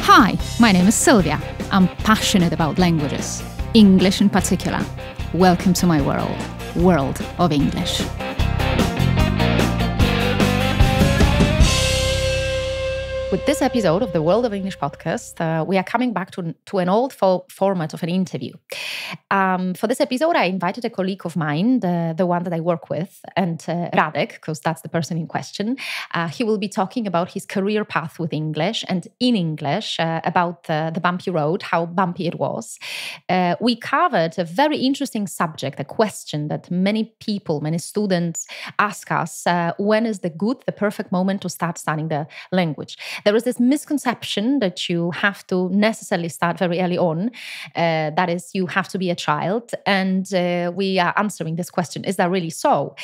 Hi, my name is Sylvia. I'm passionate about languages, English in particular. Welcome to my world of English. With this episode of the World of English podcast, we are coming back to an old format of an interview. For this episode, I invited a colleague of mine, the one that I work with, and Radek, because that's the person in question. He will be talking about his career path with English and in English, about the bumpy road, how bumpy it was. We covered a very interesting subject, a question that many people, many students ask us, when is the perfect moment to start studying the language? There is this misconception that you have to necessarily start very early on. That is, you have to be a child. And we are answering this question. Is that really so?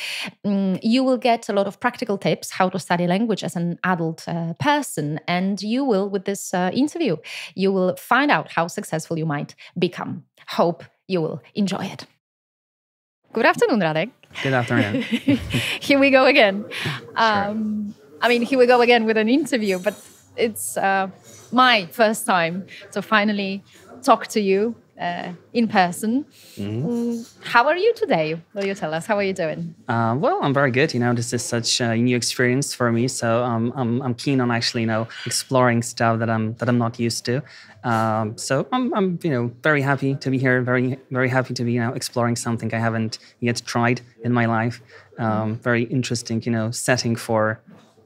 You will get a lot of practical tips how to study language as an adult person. And you will, with this interview, you will find out how successful you might become. Hope you will enjoy it. Good afternoon, Radek. Good afternoon. Here we go again. Sure. Here we go again with an interview, but it's my first time to finally talk to you in person. Mm-hmm. How are you today? Will you tell us? How are you doing? Well, I'm very good. This is such a new experience for me, so I'm keen on actually, exploring stuff that I'm not used to. So I'm very happy to be here. Very very happy to be exploring something I haven't yet tried in my life. Very interesting, setting for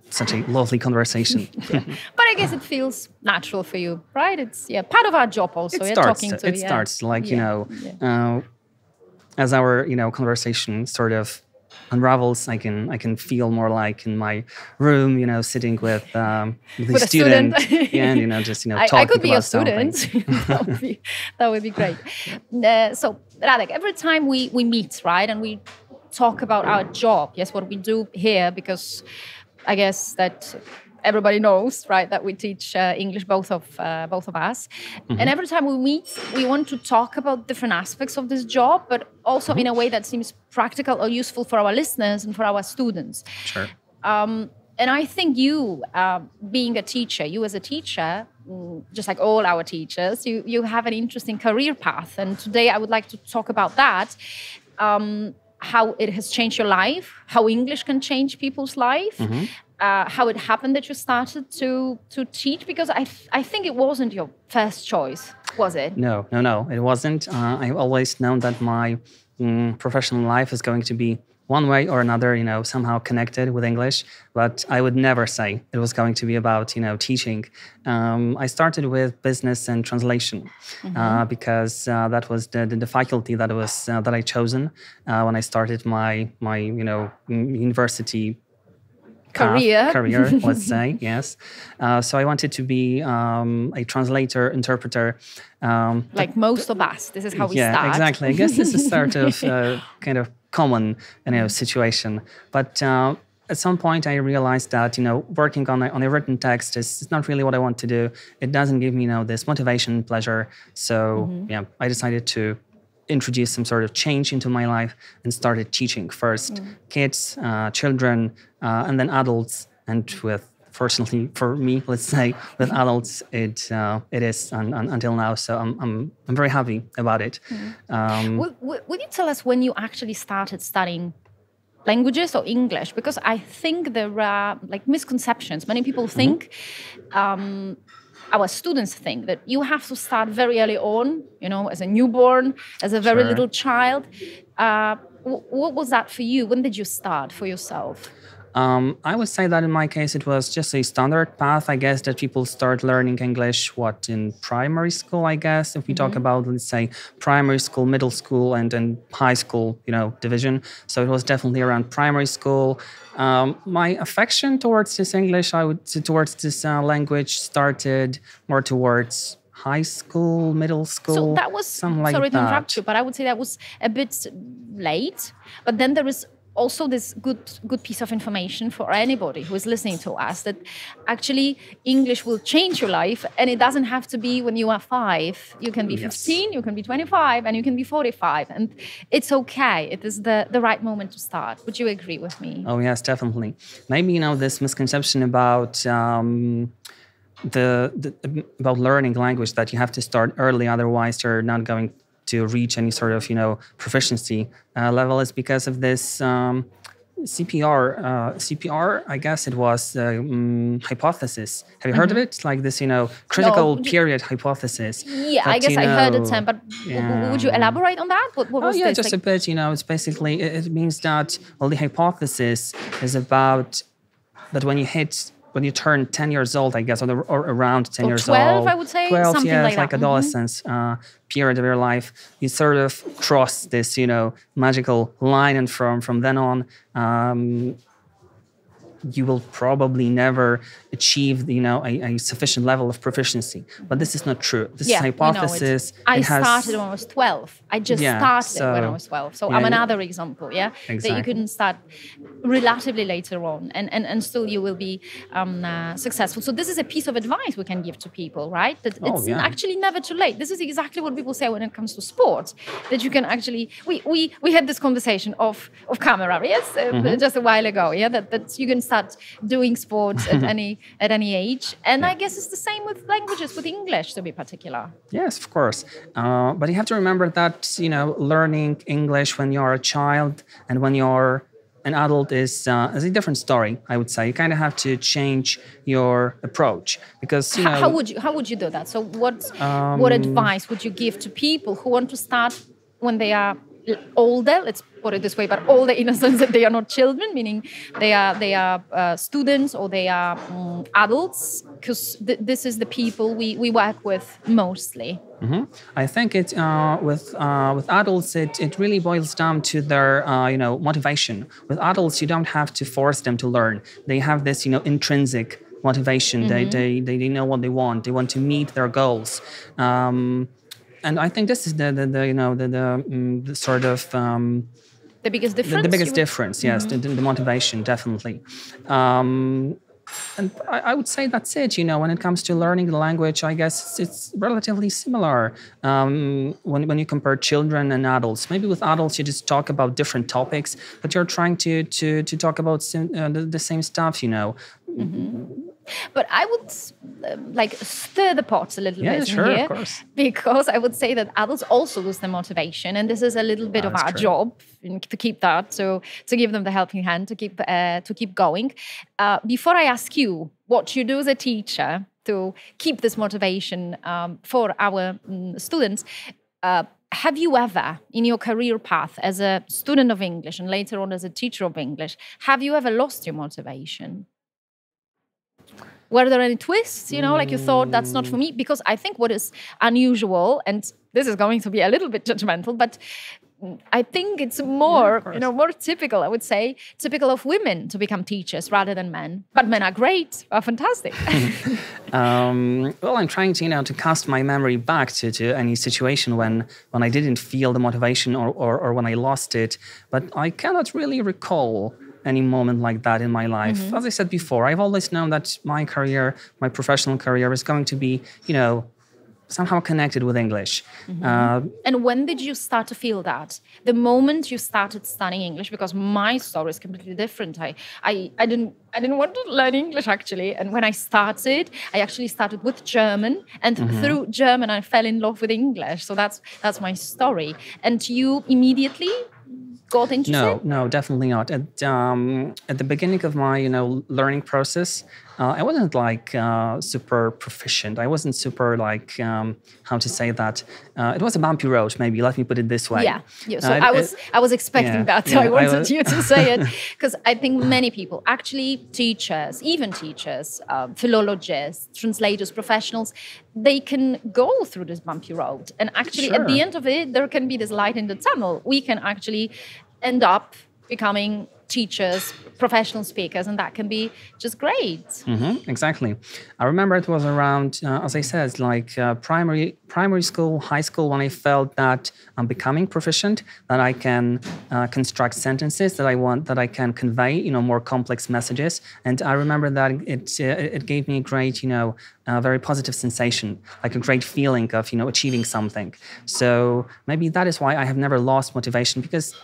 such a lovely conversation. Yeah. But I guess it feels natural for you, right? It's part of our job also. It starts as our conversation sort of unravels. I can feel more like in my room, sitting with the student. And just talking I could be about a student. that would be great. So Radek, every time we meet, right, and we talk about our job, yes, what we do here, because I guess that everybody knows, right, that we teach English, both of us. Mm-hmm. And every time we meet, we want to talk about different aspects of this job, but also in a way that seems practical or useful for our listeners and for our students. Sure. And I think you, being a teacher, you as a teacher, just like all our teachers, you have an interesting career path. And today I would like to talk about that. How it has changed your life, how English can change people's life, how it happened that you started to teach, because I think it wasn't your first choice, was it? No, it wasn't. I've always known that my professional life is going to be one way or another, somehow connected with English, but I would never say it was going to be about, teaching. I started with business and translation because that was the faculty that I chosen when I started my university career, let's say, yes. So I wanted to be a translator, interpreter. Like most of us, this is how we start. Yeah, exactly. I guess this is sort of kind of common, situation. But at some point, I realized that working on a written text is not really what I want to do. It doesn't give me this motivation, pleasure. So I decided to introduce some sort of change into my life and started teaching first kids, children, and then adults. And fortunately for me, let's say, with adults, it is until now. So I'm very happy about it. Would you tell us when you actually started studying languages or English? Because I think there are misconceptions. Many people think, our students think that you have to start very early on, as a newborn, as a very little child. What was that for you? When did you start for yourself? I would say that in my case, it was just a standard path. I guess that people start learning English, in primary school, I guess, if we talk about, let's say, primary school, middle school, and then high school, division. So it was definitely around primary school. My affection towards this English, towards this language started more towards high school, middle school. So that was, something like that. Sorry to interrupt you, but I would say that was a bit late. But then there is also this good piece of information for anybody who is listening to us, that actually English will change your life, and it doesn't have to be when you are 5. You can be 15, you can be 25, and you can be 45, and it's okay. It is the right moment to start. Would you agree with me? Oh yes, definitely. Maybe this misconception about about learning language, that you have to start early, otherwise you're not going to reach any sort of proficiency level, is because of this CPR, I guess it was, hypothesis. Have you heard of it? Like this, critical period hypothesis. Yeah, I guess I heard it, but would you elaborate on that? What was this? Just a bit. It's basically, it means that, well, the hypothesis is about that when you turn 10 years old, I guess, or around 10 years 12, old. 12, I would say. 12, something yeah, like that. Adolescence period of your life. You sort of cross this, magical line, and from then on, you will probably never achieve, a sufficient level of proficiency. But this is not true. This is hypothesis. I started when I was 12. I just started when I was 12. So I'm another example, exactly. That you can start relatively later on, and still you will be successful. So this is a piece of advice we can give to people, right? That it's actually never too late. This is exactly what people say when it comes to sports, that you can actually, we had this conversation off camera, yes, just a while ago, that you can start doing sports at any age, and I guess it's the same with languages, with English to be particular. Yes, of course, but you have to remember that learning English when you're a child and when you're an adult is a different story. I would say you kind of have to change your approach, because how would you do that? So what advice would you give to people who want to start when they are older, let's put it this way, but older in a sense that they are not children, meaning they are students, or they are adults, because this is the people we work with mostly. Mm-hmm. I think it with adults it really boils down to their motivation. With adults, you don't have to force them to learn. They have this intrinsic motivation. They know what they want. They want to meet their goals. And I think this is the sort of the biggest difference. The biggest difference, yes, the motivation, definitely. And I would say that's it. When it comes to learning the language, I guess it's relatively similar when you compare children and adults. Maybe with adults, you just talk about different topics, but you're trying to talk about the same stuff. But I would stir the pot a little bit here, of course. Because I would say that adults also lose their motivation, and this is a little bit of our job to keep that, so to give them the helping hand to keep going. Before I ask you what you do as a teacher to keep this motivation for our students, have you ever, in your career path as a student of English and later on as a teacher of English, have you ever lost your motivation? Were there any twists, like you thought, that's not for me? Because I think what is unusual, and this is going to be a little bit judgmental, but I think it's more typical, I would say, typical of women to become teachers rather than men. But men are great, are fantastic. Well, I'm trying to cast my memory back to any situation when I didn't feel the motivation or when I lost it. But I cannot really recall any moment like that in my life. As I said before, I've always known that my professional career is going to be, somehow connected with English. And when did you start to feel that? The moment you started studying English, because my story is completely different. I didn't want to learn English, actually. And when I started, I actually started with German, and through German I fell in love with English. So that's my story. And you immediately got interested? No, definitely not. At the beginning of my learning process, I wasn't super proficient. I wasn't super how to say that. It was a bumpy road, maybe. Let me put it this way. Yeah. So I was expecting that. So I wanted you to say it, because I think many people, actually teachers, philologists, translators, professionals, they can go through this bumpy road, and actually at the end of it, there can be this light in the tunnel. We can actually end up becoming teachers, professional speakers, and that can be just great. Exactly. I remember it was around, as I said, like primary school, high school, when I felt that I'm becoming proficient, that I can construct sentences that I can convey, more complex messages. And I remember that it gave me a great, very positive sensation, like a great feeling of, achieving something. So maybe that is why I have never lost motivation, because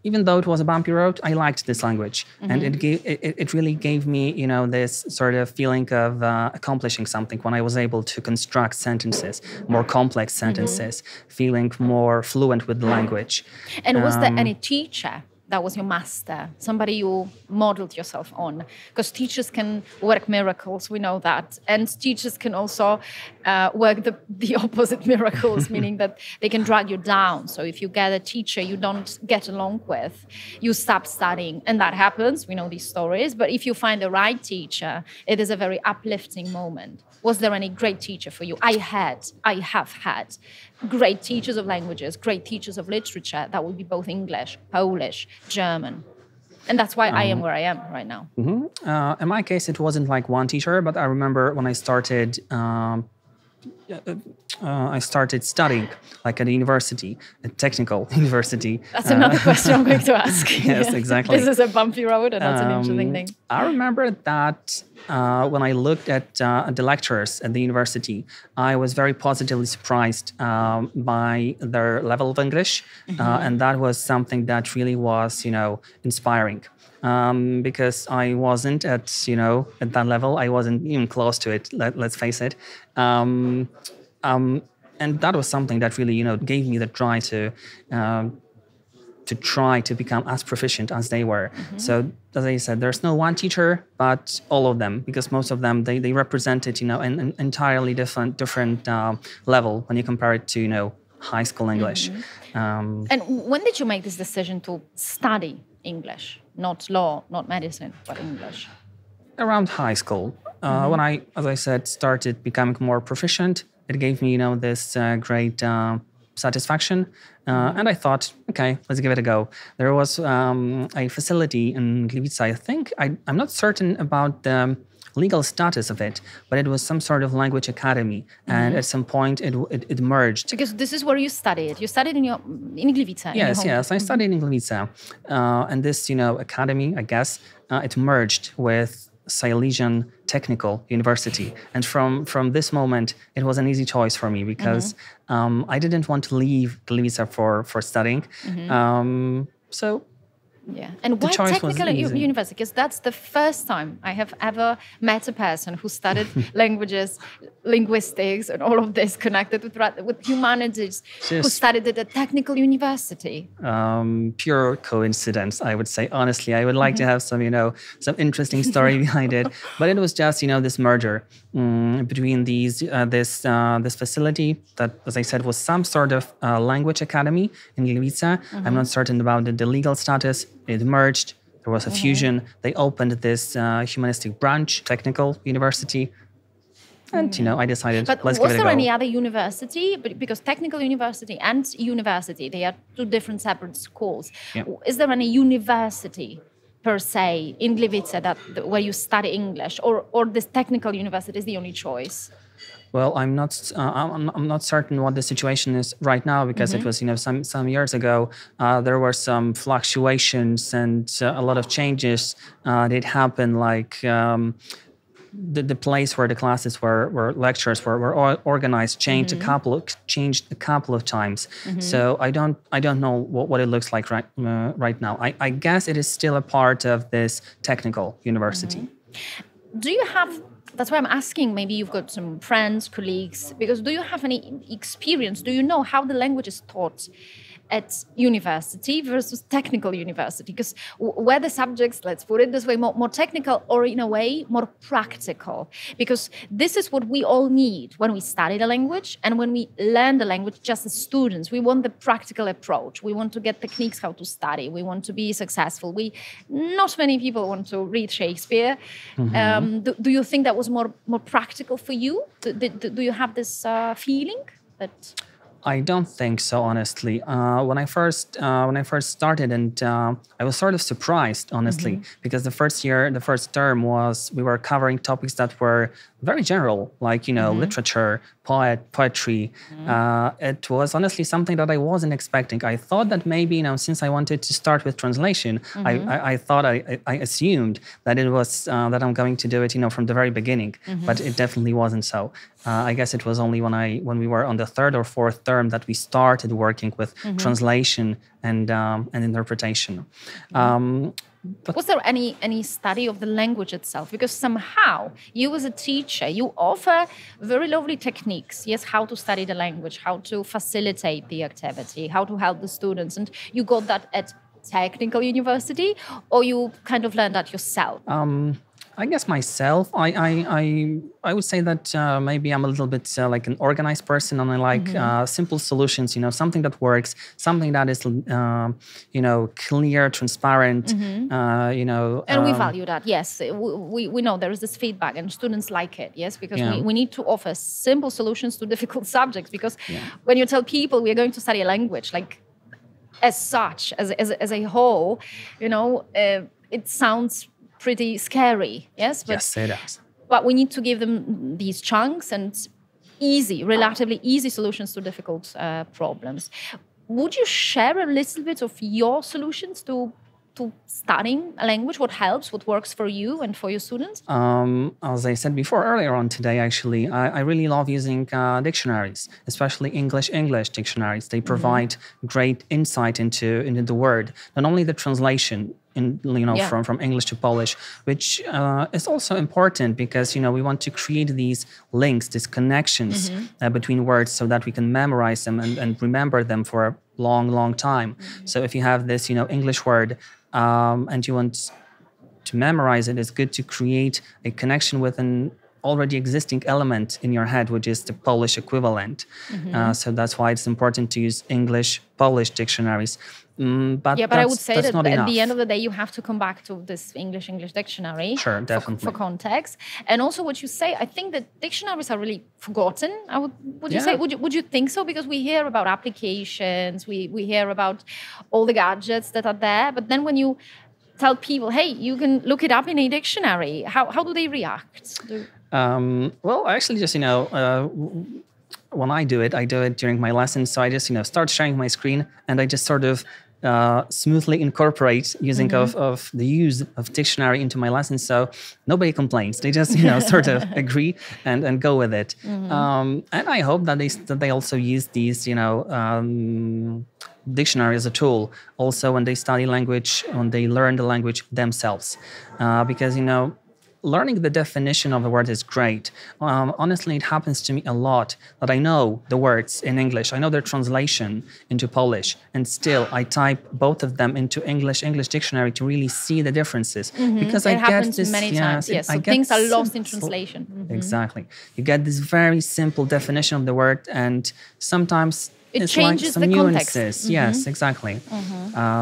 even though it was a bumpy road, I liked this language, and it really gave me, this sort of feeling of accomplishing something when I was able to construct sentences, more complex sentences, feeling more fluent with the language. And was there any teacher that was your master, somebody you modeled yourself on? Because teachers can work miracles, we know that. And teachers can also work the opposite miracles, meaning that they can drag you down. So if you get a teacher you don't get along with, you stop studying. And that happens, we know these stories. But if you find the right teacher, it is a very uplifting moment. Was there any great teacher for you? I have had great teachers of languages, great teachers of literature that would be both English, Polish, German. And that's why I am where I am right now. In my case, it wasn't like one teacher, but I remember when I started studying, like at a university, a technical university. That's another question I'm going to ask. Yes, exactly. This is a bumpy road, and that's an interesting thing. I remember that when I looked at the lecturers at the university, I was very positively surprised by their level of English, and that was something that really was, inspiring. Because I wasn't at that level. I wasn't even close to it, let's face it. And that was something that really, gave me the drive to try to become as proficient as they were. So, as I said, there's no one teacher, but all of them, because most of them, they represented, an entirely different level when you compare it to, high school English. And when did you make this decision to study English? Not law, not medicine, but English? Around high school. When I, as I said, started becoming more proficient, it gave me, this great satisfaction. And I thought, okay, let's give it a go. There was a facility in Gliwice, I think. I'm not certain about the legal status of it, but it was some sort of language academy. And at some point it merged. Because this is where you studied. You studied in Gliwice. Yes. I studied in Gliwice. And this, academy, I guess, it merged with Silesian Technical University. And from this moment, it was an easy choice for me because I didn't want to leave Gliwice for studying. Yeah, and why technical university? Because that's the first time I have ever met a person who studied languages, linguistics, and all of this connected with humanities, who studied at a technical university. Pure coincidence, I would say. Honestly, I would like to have some interesting story behind it, but it was just this merger between this facility that, as I said, was some sort of language academy in Gliwice. I'm not certain about the legal status. It merged. There was a fusion. They opened this humanistic branch, technical university. And, I decided, let's give it a go. But was there any other university? Because technical university and university, they are two different separate schools. Yeah. Is there any university per se in Gliwice where you study English, or this technical university is the only choice? Well, I'm not certain what the situation is right now because it was some years ago. There were some fluctuations and a lot of changes that happened. Like the place where the classes where lectures were organized changed a couple of times. So I don't know what it looks like right now. I guess it is still a part of this technical university. Do you have? That's why I'm asking, maybe you've got some friends, colleagues, because do you have any experience? Do you know how the language is taught at university versus technical university? Because were the subjects, let's put it this way, more technical or in a way more practical? Because this is what we all need when we study the language and when we learn the language just as students. We want the practical approach. We want to get techniques how to study. We want to be successful. Not many people want to read Shakespeare. Do you think that was more practical for you? Do you have this feeling that... I don't think so, honestly. When I first started, and I was sort of surprised, honestly, because the first term we were covering topics that were very general, like literature, poetry. It was honestly something that I wasn't expecting. I thought that maybe since I wanted to start with translation, I assumed that it was that I'm going to do it from the very beginning, but it definitely wasn't so. I guess it was only when we were on the third or fourth term that we started working with translation and interpretation. But was there any study of the language itself? Because somehow you as a teacher, you offer very lovely techniques, yes, how to study the language, how to facilitate the activity, how to help the students. And you got that at technical university, or you kind of learned that yourself? I guess myself, I would say that maybe I'm a little bit like an organized person, and I like simple solutions. Something that works, something that is clear, transparent. And we value that. Yes, we know there is this feedback, and students like it. Yes, because we need to offer simple solutions to difficult subjects. Because when you tell people we are going to study a language, like as such, as a whole, it sounds pretty scary, yes? But, yes, it does. But we need to give them these chunks and relatively easy solutions to difficult problems. Would you share a little bit of your solutions to studying a language? What helps, what works for you and for your students? As I said before earlier on today, actually, I really love using dictionaries, especially English dictionaries. They provide great insight into the word, not only the translation, from English to Polish, which is also important because we want to create these links, these connections between words, so that we can memorize them and remember them for a long time. So if you have this English word and you want to memorize it, it's good to create a connection with an already existing element in your head, which is the Polish equivalent. So that's why it's important to use English-Polish dictionaries. But I would say that at the end of the day, you have to come back to this English dictionary. Sure, definitely. For context. And also what you say, I think that dictionaries are really forgotten. Would you say, would you think so? Because we hear about applications, we hear about all the gadgets that are there. But then when you tell people, hey, you can look it up in a dictionary, how do they react? Well, I actually just, when I do it during my lessons. So I just, start sharing my screen, and I just sort of smoothly incorporate using of the use of dictionary into my lessons. So nobody complains. They just, sort of agree and go with it. And I hope that they also use these, dictionary as a tool also when they study language, when they learn the language themselves. Because, learning the definition of the word is great. Honestly, it happens to me a lot that I know the words in English, I know their translation into Polish, and still I type both of them into English dictionary to really see the differences. Because it happens many times. Yes, so things are lost in translation. Exactly. You get this very simple definition of the word, and sometimes it it's changes like some the nuances. context. Yes, exactly.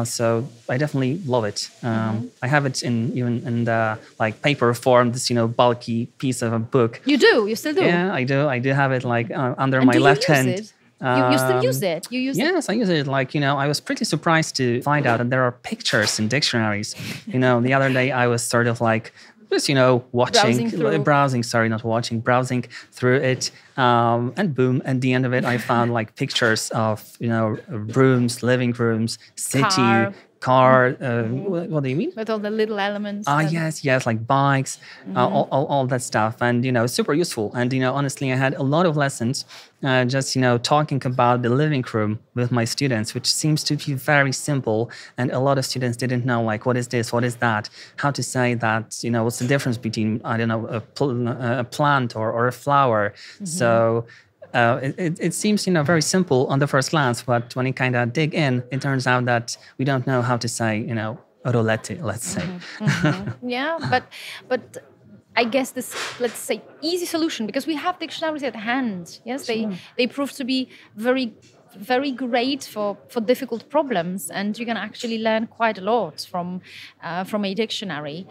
So I definitely love it. I have it even in the paper form, this bulky piece of a book. You do? You still do? Yeah, I do have it under my left hand. You still use it? Yes, I use it. I was pretty surprised to find out that there are pictures in dictionaries. The other day I was sort of just, browsing through it. And boom, at the end of it, I found pictures of, rooms, living rooms, city, car. What do you mean? With all the little elements. Yes, like bikes, all that stuff. And, super useful. And, honestly, I had a lot of lessons just, talking about the living room with my students, which seems to be very simple. And a lot of students didn't know, what is this? What is that? How to say that, what's the difference between, I don't know, a plant or a flower. So it seems, very simple on the first glance, but when you kind of dig in, it turns out that we don't know how to say, roulette, let's say. Yeah, but I guess this, let's say, easy solution, because we have dictionaries at hand. Yes, they prove to be very, very great for difficult problems, and you can actually learn quite a lot from a dictionary.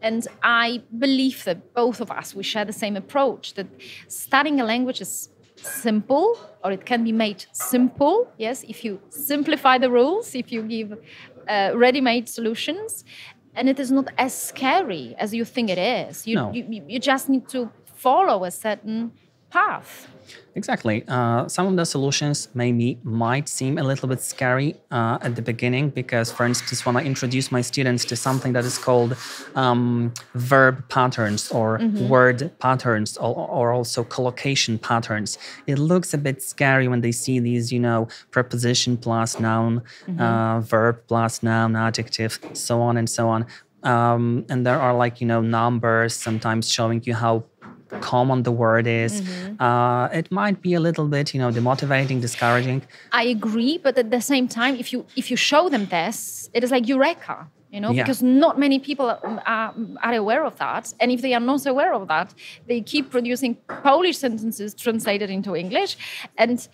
And I believe that both of us, we share the same approach, that studying a language is simple, or it can be made simple. Yes, if you simplify the rules, if you give ready-made solutions, and it is not as scary as you think it is. You just need to follow a certain path. Exactly. Some of the solutions might seem a little bit scary at the beginning because, for instance, when I introduce my students to something that is called verb patterns or word patterns or also collocation patterns, it looks a bit scary when they see these, preposition plus noun, verb plus noun, adjective, so on and so on. And there are numbers sometimes showing you how common the word is. It might be a little bit, demotivating, discouraging. I agree, but at the same time, if you show them this, it is like eureka, because not many people are aware of that. And if they are not aware of that, they keep producing Polish sentences translated into English, and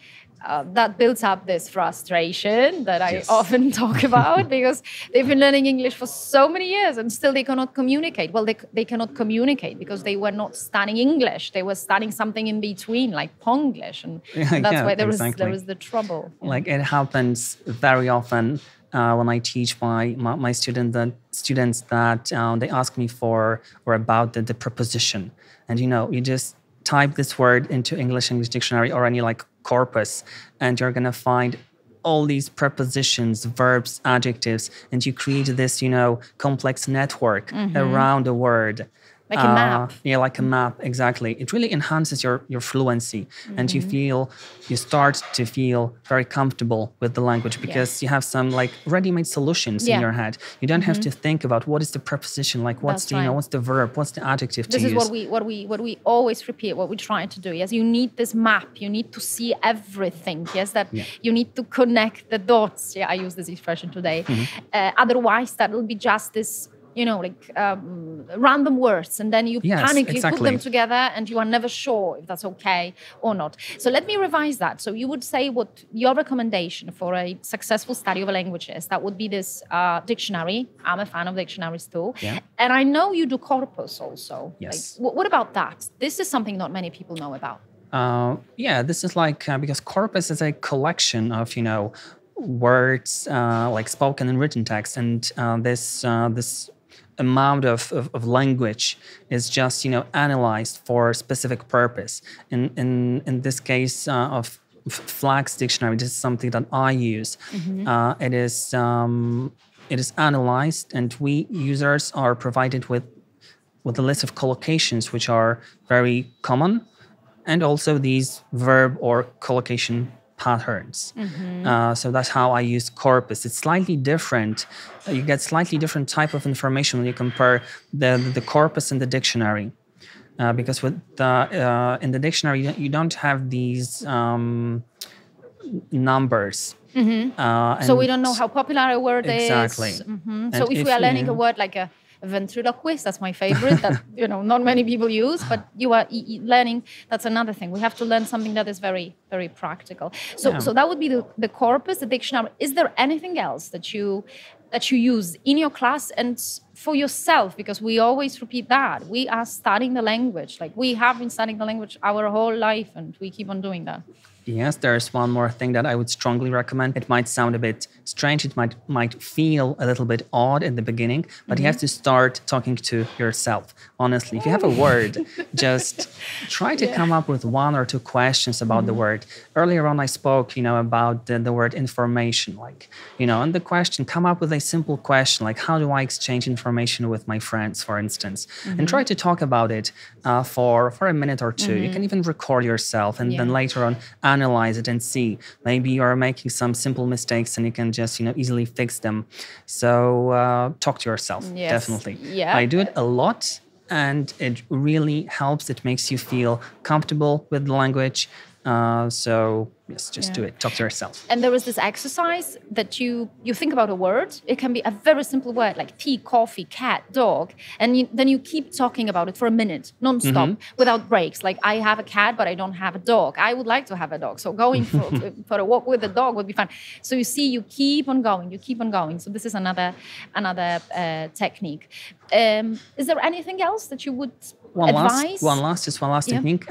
that builds up this frustration that I often talk about because they've been learning English for so many years and still they cannot communicate. Well, they cannot communicate because they were not studying English. They were studying something in between, like Ponglish. And that's why there is the trouble. Like it happens very often when I teach my students that they ask me for or about the preposition. And, you just type this word into English dictionary or any corpus, and you're going to find all these prepositions, verbs, adjectives, and you create this, complex network around the word. Like a map. Yeah, like a map, exactly. It really enhances your fluency and you start to feel very comfortable with the language because you have some ready-made solutions in your head. You don't have to think about what is the preposition, what's what's the verb, what's the adjective to use. This is what we always repeat, what we try to do. Yes, you need this map. You need to see everything. Yes, you need to connect the dots. Yeah, I use this expression today. Otherwise, that will be just this random words, and then you panic, you put them together, and you are never sure if that's okay or not. So let me revise that. So you would say what your recommendation for a successful study of a language is. That would be this dictionary. I'm a fan of dictionaries too. Yeah. And I know you do corpus also. Yes. What about that? This is something not many people know about. This is because corpus is a collection of, words spoken and written text, and this amount of language is just analyzed for a specific purpose. In this case of Flagg's dictionary, this is something that I use. It is analyzed, and we users are provided with a list of collocations which are very common, and also these verb or collocation patterns. So that's how I use corpus. It's slightly different. You get slightly different type of information when you compare the corpus and the dictionary. Because with in the dictionary, you don't have these numbers. So we don't know how popular a word is. Exactly. So if we are learning a word like a ventriloquist, that's my favorite, that not many people use, but you are learning, that's another thing. We have to learn something that is very, very practical. So that would be the corpus, the dictionary. Is there anything else that you use in your class and for yourself? Because we always repeat that. We are studying the language. We have been studying the language our whole life, and we keep on doing that. Yes, there's one more thing that I would strongly recommend. It might sound a bit strange. It might feel a little bit odd in the beginning, but you have to start talking to yourself. Honestly, if you have a word, just try to come up with one or two questions about the word. Earlier on, I spoke, about the word information, and the question, come up with a simple question, like how do I exchange information with my friends, for instance, and try to talk about it for a minute or two. You can even record yourself, and then later on, analyze it and see. Maybe you're making some simple mistakes and you can just, easily fix them. So talk to yourself, definitely. Yeah. I do it a lot and it really helps. It makes you feel comfortable with the language. So yes, just do it. Talk to yourself. And there is this exercise that you think about a word. It can be a very simple word like tea, coffee, cat, dog. And then you keep talking about it for a minute, non-stop, without breaks. Like, I have a cat, but I don't have a dog. I would like to have a dog. So going for a walk with a dog would be fun. So you see, you keep on going. So this is another technique. Is there anything else that you would advise? One last technique.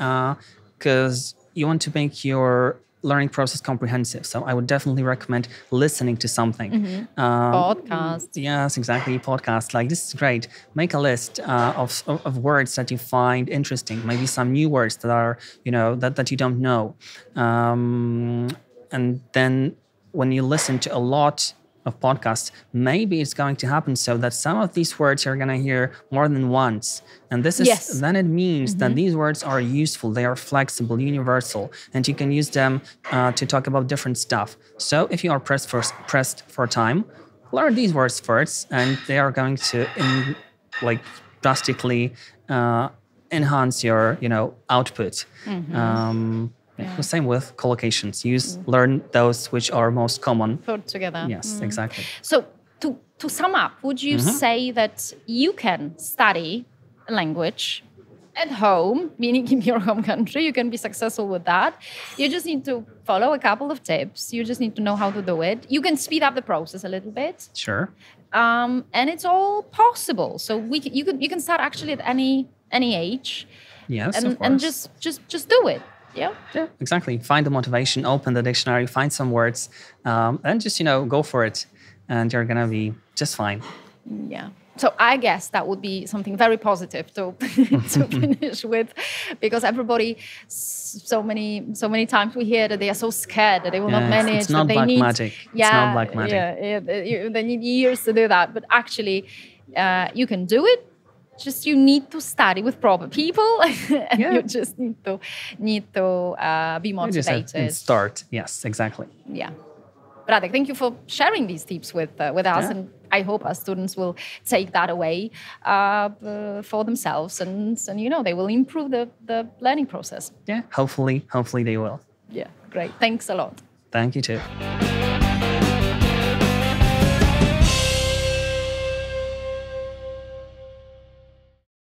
Because you want to make your learning process comprehensive. So I would definitely recommend listening to something. Podcast. Yes, exactly. Podcast. Like, this is great. Make a list of words that you find interesting. Maybe some new words that are, that you don't know. And then when you listen to a lot of podcasts, maybe it's going to happen so that some of these words you're going to hear more than once. And this is then it means that these words are useful, they are flexible, universal, and you can use them to talk about different stuff. So if you are pressed for time, learn these words first, and they are going to drastically enhance your output. The same with collocations. Learn those which are most common. Put together. Yes, exactly. So to sum up, would you say that you can study a language at home, meaning in your home country? You can be successful with that. You just need to follow a couple of tips. You just need to know how to do it. You can speed up the process a little bit. Sure. And it's all possible. So you can start actually at any age. Yes, and, of course. and just do it. Yeah, exactly. Find the motivation, open the dictionary, find some words, and just, go for it. And you're going to be just fine. Yeah. So I guess that would be something very positive to finish with, because everybody, so many times we hear that they are so scared that they will not manage. It's not black magic. Yeah, it's not black magic. Yeah, they need years to do that. But actually, you can do it. Just you need to study with proper people, and you just need to be motivated. You just have to start. Yes, exactly. Yeah. Radek, thank you for sharing these tips with us, and I hope our students will take that away for themselves, and they will improve the learning process. Yeah, hopefully they will. Yeah, great. Thanks a lot. Thank you too.